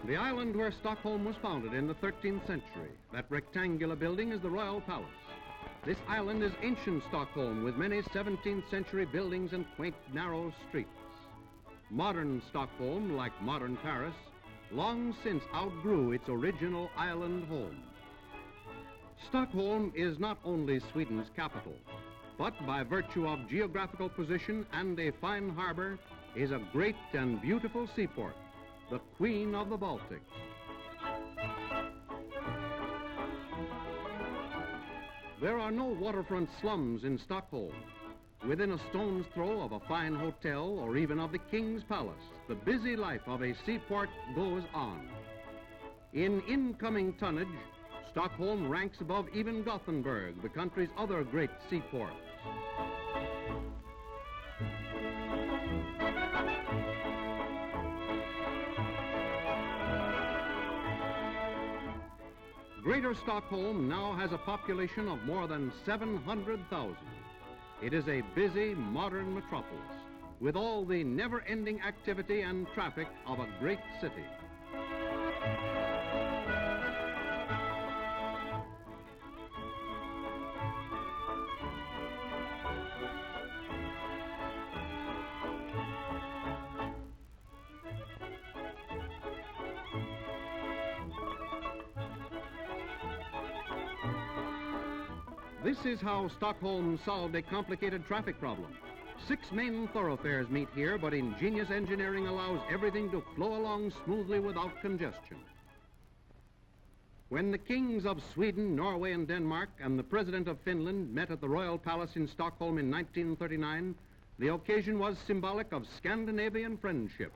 The island where Stockholm was founded in the 13th century, that rectangular building is the Royal Palace. This island is ancient Stockholm with many 17th century buildings and quaint narrow streets. Modern Stockholm, like modern Paris, long since outgrew its original island home. Stockholm is not only Sweden's capital, but by virtue of geographical position and a fine harbor, is a great and beautiful seaport, the Queen of the Baltic. There are no waterfront slums in Stockholm. Within a stone's throw of a fine hotel or even of the King's Palace, the busy life of a seaport goes on. In incoming tonnage, Stockholm ranks above even Gothenburg, the country's other great seaport. Greater Stockholm now has a population of more than 700,000. It is a busy, modern metropolis with all the never-ending activity and traffic of a great city. This is how Stockholm solved a complicated traffic problem. 6 main thoroughfares meet here, but ingenious engineering allows everything to flow along smoothly without congestion. When the kings of Sweden, Norway, and Denmark and the president of Finland met at the Royal Palace in Stockholm in 1939, the occasion was symbolic of Scandinavian friendship.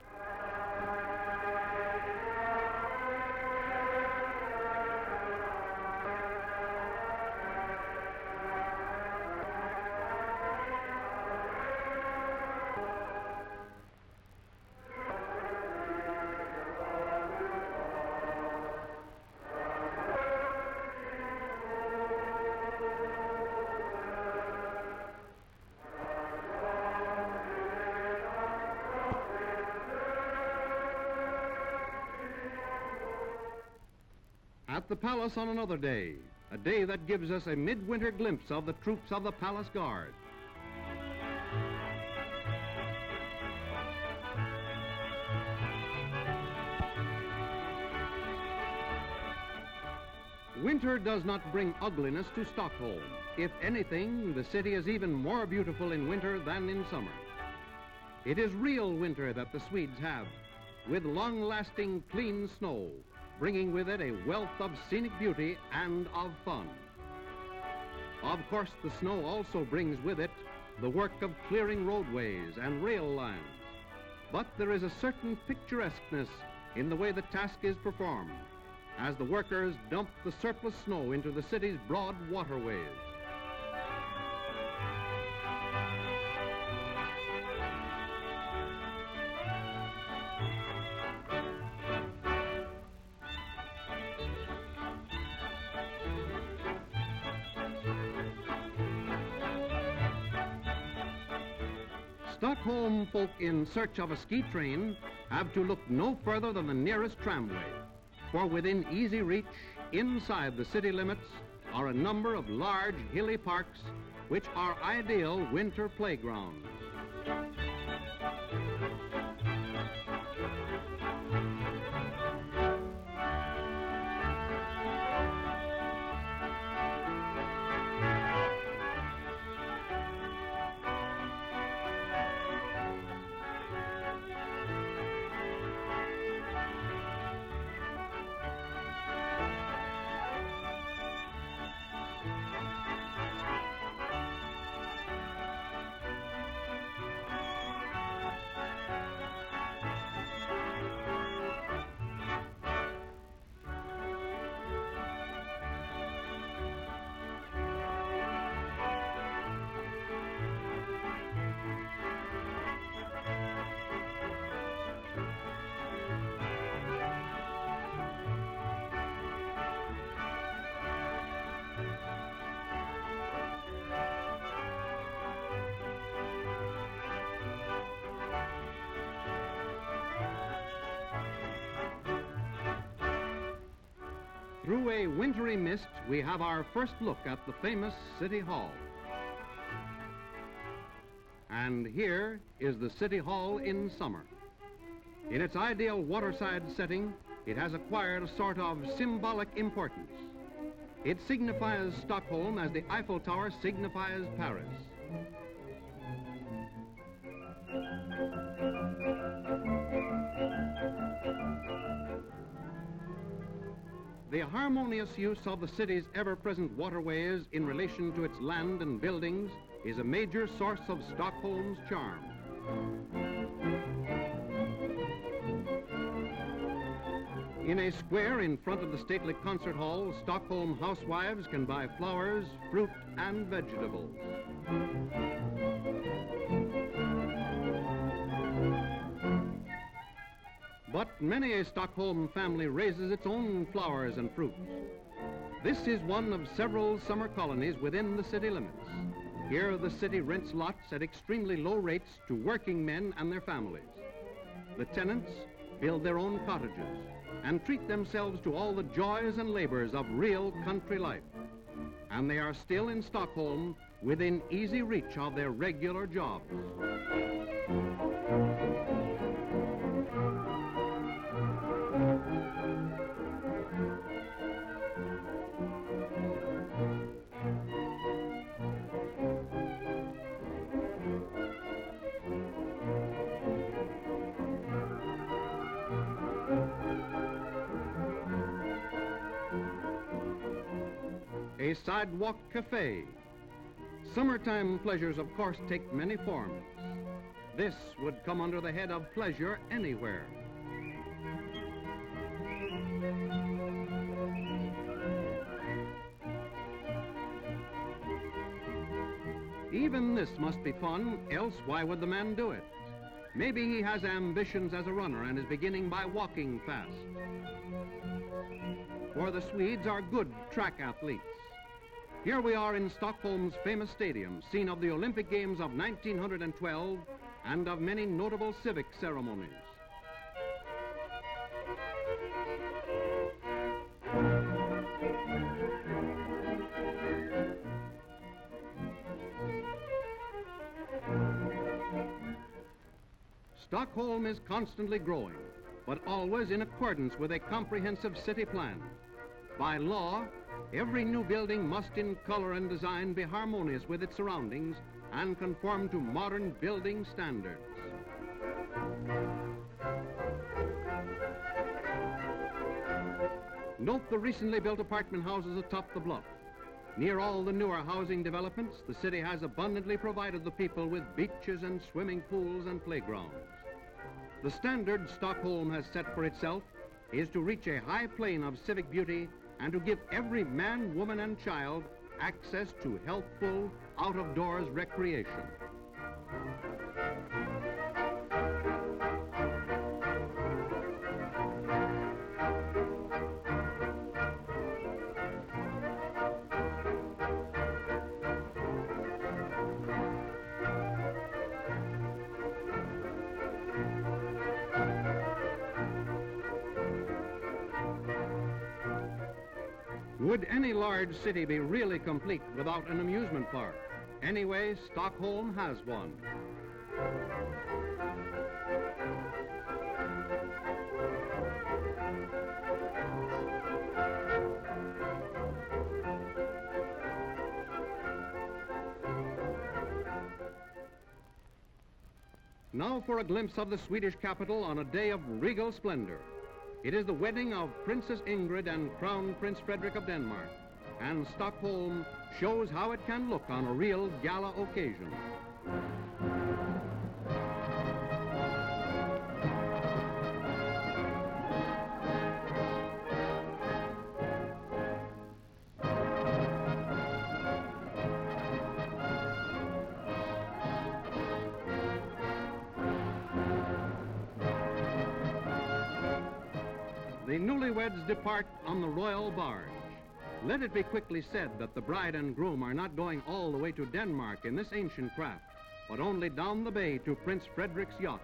At the palace on another day, a day that gives us a midwinter glimpse of the troops of the Palace Guard. Winter does not bring ugliness to Stockholm. If anything, the city is even more beautiful in winter than in summer. It is real winter that the Swedes have, with long-lasting clean snow, bringing with it a wealth of scenic beauty and of fun. Of course, the snow also brings with it the work of clearing roadways and rail lines. But there is a certain picturesqueness in the way the task is performed, as the workers dump the surplus snow into the city's broad waterways. Stockholm folk in search of a ski train have to look no further than the nearest tramway, for within easy reach, inside the city limits, are a number of large hilly parks which are ideal winter playgrounds. Through a wintry mist, we have our first look at the famous City Hall. And here is the City Hall in summer. In its ideal waterside setting, it has acquired a sort of symbolic importance. It signifies Stockholm as the Eiffel Tower signifies Paris. The harmonious use of the city's ever-present waterways in relation to its land and buildings is a major source of Stockholm's charm. In a square in front of the stately concert hall, Stockholm housewives can buy flowers, fruit, and vegetables. But many a Stockholm family raises its own flowers and fruits. This is one of several summer colonies within the city limits. Here the city rents lots at extremely low rates to working men and their families. The tenants build their own cottages and treat themselves to all the joys and labors of real country life. And they are still in Stockholm within easy reach of their regular jobs. A sidewalk cafe. Summertime pleasures, of course, take many forms. This would come under the head of pleasure anywhere. Even this must be fun, else why would the man do it? Maybe he has ambitions as a runner and is beginning by walking fast. For the Swedes are good track athletes. Here we are in Stockholm's famous stadium, scene of the Olympic Games of 1912 and of many notable civic ceremonies. Stockholm is constantly growing, but always in accordance with a comprehensive city plan. By law, every new building must in color and design be harmonious with its surroundings and conform to modern building standards. Note the recently built apartment houses atop the bluff. Near all the newer housing developments, the city has abundantly provided the people with beaches and swimming pools and playgrounds. The standard Stockholm has set for itself is to reach a high plane of civic beauty and to give every man, woman, and child access to healthful, out-of-doors recreation. Would any large city be really complete without an amusement park? Anyway, Stockholm has one. Now for a glimpse of the Swedish capital on a day of regal splendor. It is the wedding of Princess Ingrid and Crown Prince Frederick of Denmark, and Stockholm shows how it can look on a real gala occasion. The newlyweds depart on the royal barge. Let it be quickly said that the bride and groom are not going all the way to Denmark in this ancient craft, but only down the bay to Prince Frederick's yacht.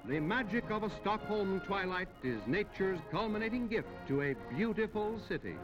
The magic of a Stockholm twilight is nature's culminating gift to a beautiful city.